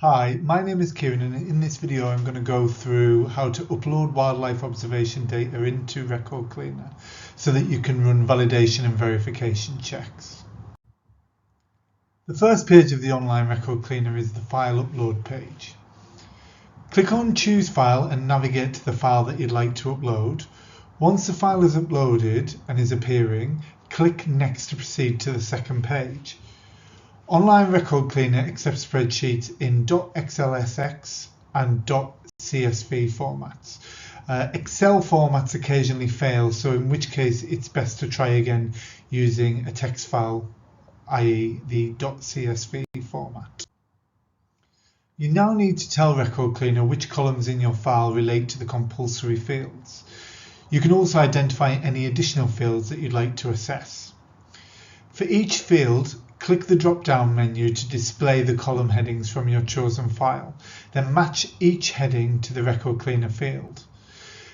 Hi, my name is Kieran, and in this video I'm going to go through how to upload wildlife observation data into Record Cleaner so that you can run validation and verification checks. The first page of the online Record Cleaner is the file upload page. Click on Choose File and navigate to the file that you'd like to upload. Once the file is uploaded and is appearing, click Next to proceed to the second page. Online Record Cleaner accepts spreadsheets in .xlsx and .csv formats. Excel formats occasionally fail, so in which case it's best to try again using a text file, i.e. the .csv format. You now need to tell Record Cleaner which columns in your file relate to the compulsory fields. You can also identify any additional fields that you'd like to assess. For each field, click the drop-down menu to display the column headings from your chosen file. Then match each heading to the Record Cleaner field.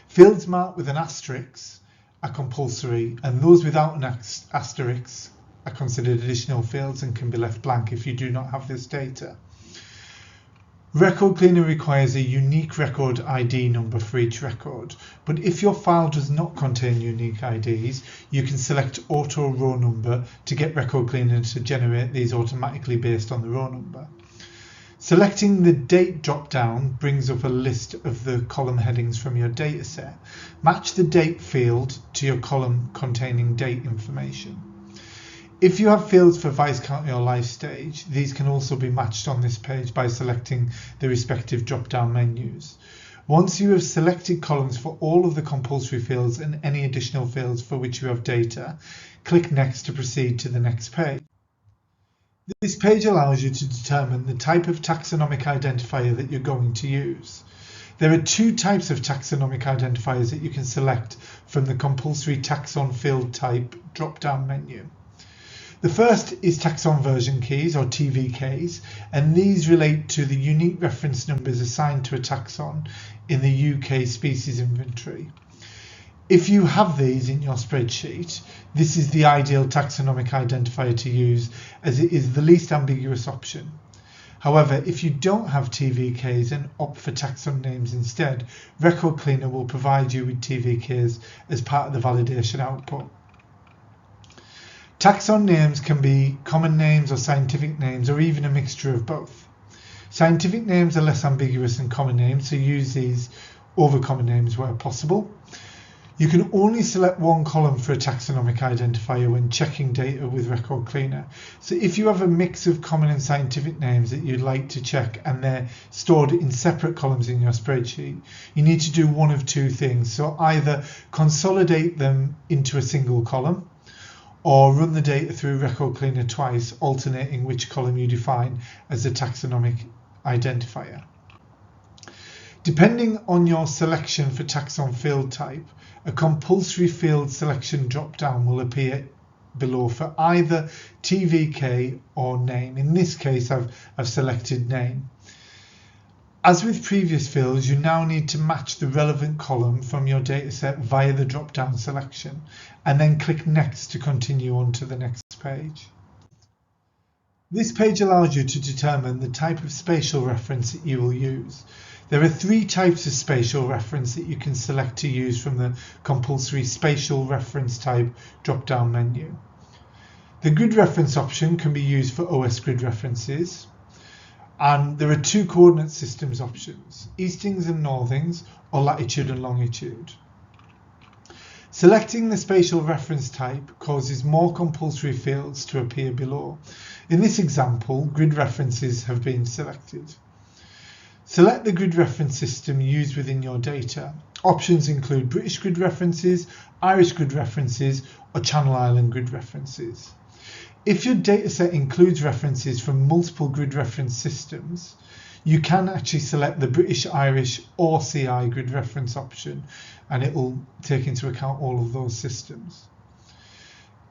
Fields marked with an asterisk are compulsory, and those without an asterisk are considered additional fields and can be left blank if you do not have this data. Record Cleaner requires a unique record ID number for each record, but if your file does not contain unique IDs, you can select Auto Row Number to get Record Cleaner to generate these automatically based on the row number. Selecting the Date drop-down brings up a list of the column headings from your dataset. Match the Date field to your column containing date information. If you have fields for Viscounty or Life Stage, these can also be matched on this page by selecting the respective drop-down menus. Once you have selected columns for all of the compulsory fields and any additional fields for which you have data, click Next to proceed to the next page. This page allows you to determine the type of taxonomic identifier that you're going to use. There are two types of taxonomic identifiers that you can select from the compulsory taxon field type drop-down menu. The first is taxon version keys or TVKs, and these relate to the unique reference numbers assigned to a taxon in the UK species inventory. If you have these in your spreadsheet, this is the ideal taxonomic identifier to use as it is the least ambiguous option. However, if you don't have TVKs and opt for taxon names instead, Record Cleaner will provide you with TVKs as part of the validation output. Taxon names can be common names or scientific names, or even a mixture of both. Scientific names are less ambiguous than common names, so use these over common names where possible. You can only select one column for a taxonomic identifier when checking data with Record Cleaner. So if you have a mix of common and scientific names that you'd like to check and they're stored in separate columns in your spreadsheet, you need to do one of two things. So either consolidate them into a single column, or run the data through Record Cleaner twice, alternating which column you define as a taxonomic identifier. Depending on your selection for taxon field type, a compulsory field selection drop-down will appear below for either TVK or name. In this case, I've selected name. As with previous fields, you now need to match the relevant column from your dataset via the drop-down selection, and then click Next to continue on to the next page. This page allows you to determine the type of spatial reference that you will use. There are three types of spatial reference that you can select to use from the compulsory spatial reference type drop-down menu. The grid reference option can be used for OS grid references. And there are two coordinate systems options, eastings and northings, or latitude and longitude. Selecting the spatial reference type causes more compulsory fields to appear below. In this example, grid references have been selected. Select the grid reference system used within your data. Options include British grid references, Irish grid references, or Channel Island grid references. If your dataset includes references from multiple grid reference systems, you can actually select the British, Irish, or CI grid reference option, and it will take into account all of those systems.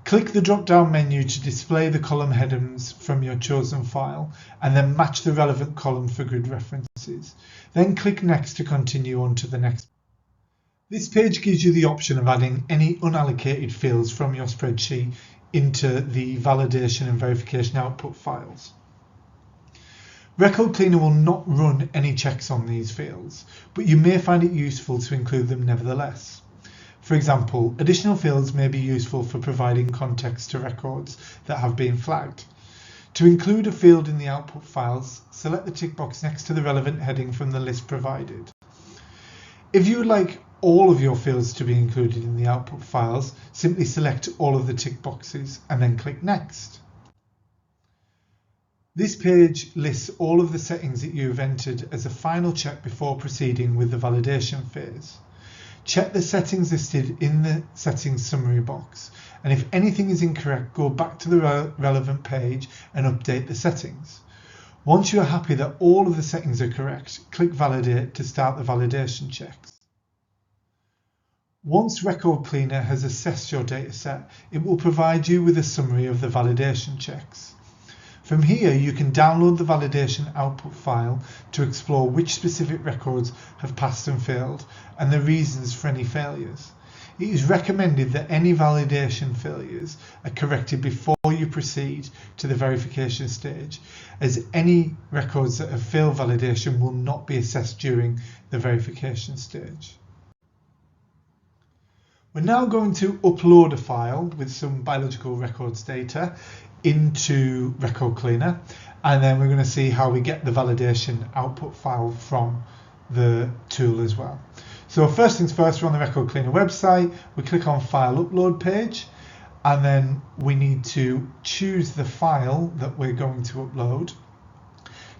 Click the drop-down menu to display the column headings from your chosen file, and then match the relevant column for grid references. Then click Next to continue on to the next. This page gives you the option of adding any unallocated fields from your spreadsheet into the validation and verification output files. Record Cleaner will not run any checks on these fields, but you may find it useful to include them nevertheless. For example, additional fields may be useful for providing context to records that have been flagged. To include a field in the output files, select the tick box next to the relevant heading from the list provided. If you would like all of your fields to be included in the output files, simply select all of the tick boxes and then click Next. This page lists all of the settings that you have entered as a final check before proceeding with the validation phase. Check the settings listed in the settings summary box, and if anything is incorrect, go back to the relevant page and update the settings. Once you are happy that all of the settings are correct, click Validate to start the validation checks. Once Record Cleaner has assessed your dataset, it will provide you with a summary of the validation checks. From here, you can download the validation output file to explore which specific records have passed and failed and the reasons for any failures. It is recommended that any validation failures are corrected before you proceed to the verification stage, as any records that have failed validation will not be assessed during the verification stage. We're now going to upload a file with some biological records data into Record Cleaner, and then we're going to see how we get the validation output file from the tool as well. So first things first, we're on the Record Cleaner website. We click on File Upload page, and then we need to choose the file that we're going to upload.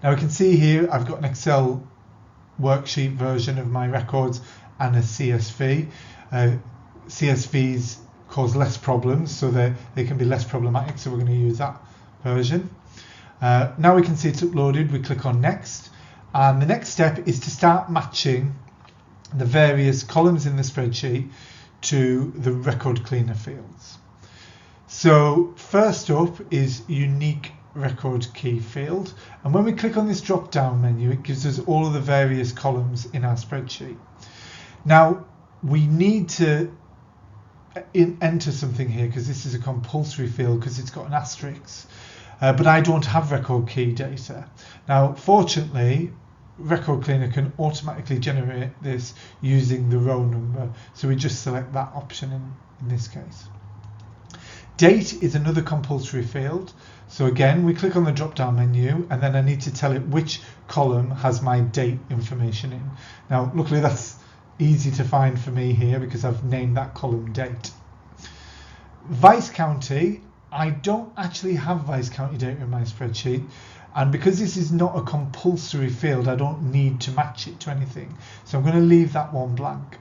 Now we can see here I've got an Excel worksheet version of my records and a CSV. CSVs cause less problems, so they can be less problematic, so we're going to use that version. Now we can see it's uploaded. We click on Next, and the next step is to start matching the various columns in the spreadsheet to the Record Cleaner fields. So first up is Unique Record Key field, and when we click on this drop down menu, it gives us all of the various columns in our spreadsheet. Now we need to enter something here because this is a compulsory field because it's got an asterisk, but I don't have record key data. Now fortunately, Record Cleaner can automatically generate this using the row number, so we just select that option in this case. Date is another compulsory field, so again we click on the drop down menu, and then I need to tell it which column has my date information in. Now luckily that's easy to find for me here because I've named that column Date. Vice County, I don't actually have Vice County data in my spreadsheet, and because this is not a compulsory field, I don't need to match it to anything, so I'm going to leave that one blank.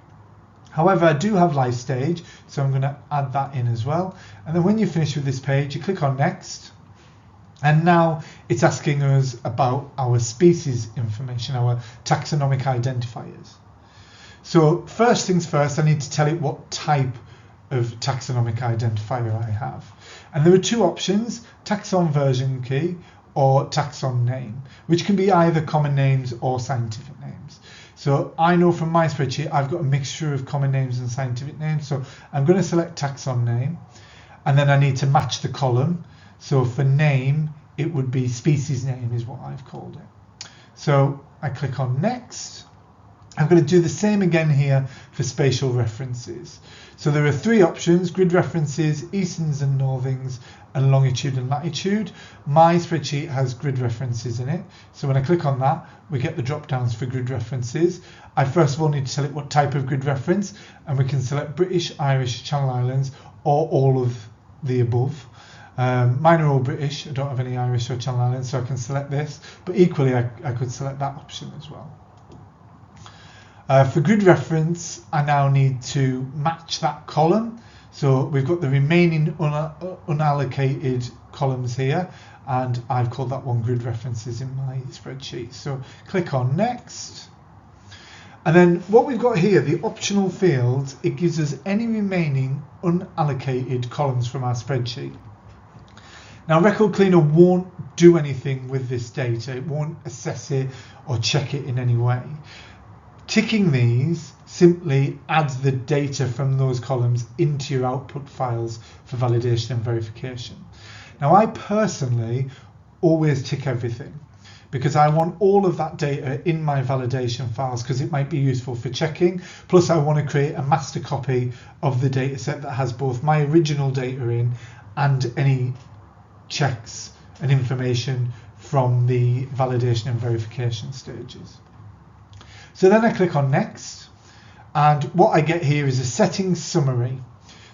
However, I do have life stage, so I'm going to add that in as well. And then when you finish with this page, you click on Next, and now it's asking us about our species information, our taxonomic identifiers. So first things first, I need to tell it what type of taxonomic identifier I have. And there are two options, taxon version key or taxon name, which can be either common names or scientific names. So I know from my spreadsheet, I've got a mixture of common names and scientific names. So I'm going to select taxon name, and then I need to match the column. So for name, it would be species name is what I've called it. So I click on Next. I'm going to do the same again here for spatial references. So there are three options: grid references, easterns and northings, and longitude and latitude. My spreadsheet has grid references in it. So when I click on that, we get the drop downs for grid references. I first of all need to tell it what type of grid reference, and we can select British, Irish, Channel Islands, or all of the above. Mine are all British. I don't have any Irish or Channel Islands, so I can select this, but equally I could select that option as well. For grid reference, I now need to match that column. So we've got the remaining unallocated columns here, and I've called that one grid references in my spreadsheet. So click on Next. And then what we've got here, the optional fields, it gives us any remaining unallocated columns from our spreadsheet. Now Record Cleaner won't do anything with this data. It won't assess it or check it in any way. Ticking these simply adds the data from those columns into your output files for validation and verification. Now I personally always tick everything because I want all of that data in my validation files because it might be useful for checking. Plus I want to create a master copy of the data set that has both my original data in and any checks and information from the validation and verification stages. So then I click on next, and what I get here is a settings summary.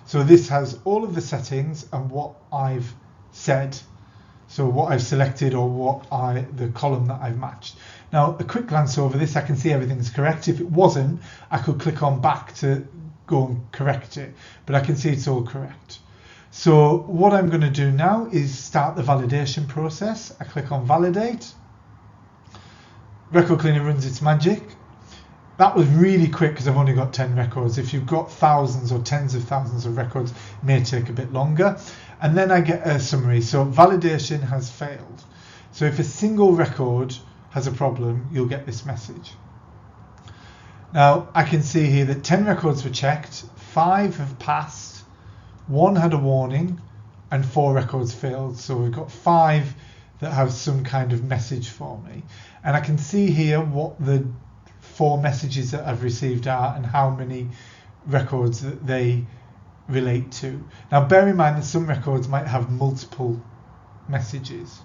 So this has all of the settings and what I've said, so what I've selected or the column that I've matched. Now a quick glance over this, I can see everything's correct. If it wasn't, I could click on back to go and correct it, but I can see it's all correct. So what I'm going to do now is start the validation process. I click on validate. Record Cleaner runs its magic. That was really quick because I've only got 10 records. If you've got thousands or tens of thousands of records, it may take a bit longer. And then I get a summary. So validation has failed. So if a single record has a problem, you'll get this message. Now I can see here that 10 records were checked, 5 have passed, 1 had a warning, and 4 records failed. So we've got 5 that have some kind of message for me. And I can see here what the 4 messages that I've received are and how many records that they relate to. Now bear in mind that some records might have multiple messages.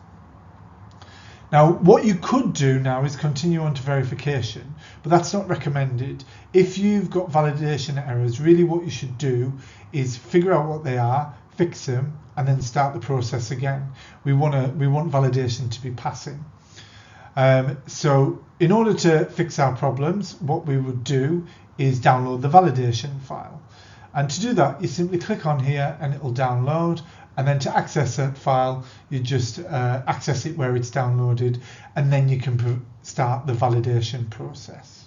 Now what you could do now is continue on to verification, but that's not recommended. If you've got validation errors, really what you should do is figure out what they are, fix them, and then start the process again. We want validation to be passing. So in order to fix our problems, what we would do is download the validation file. And to do that, you simply click on here and it will download. And then to access that file, you just access it where it's downloaded, and then you can start the validation process.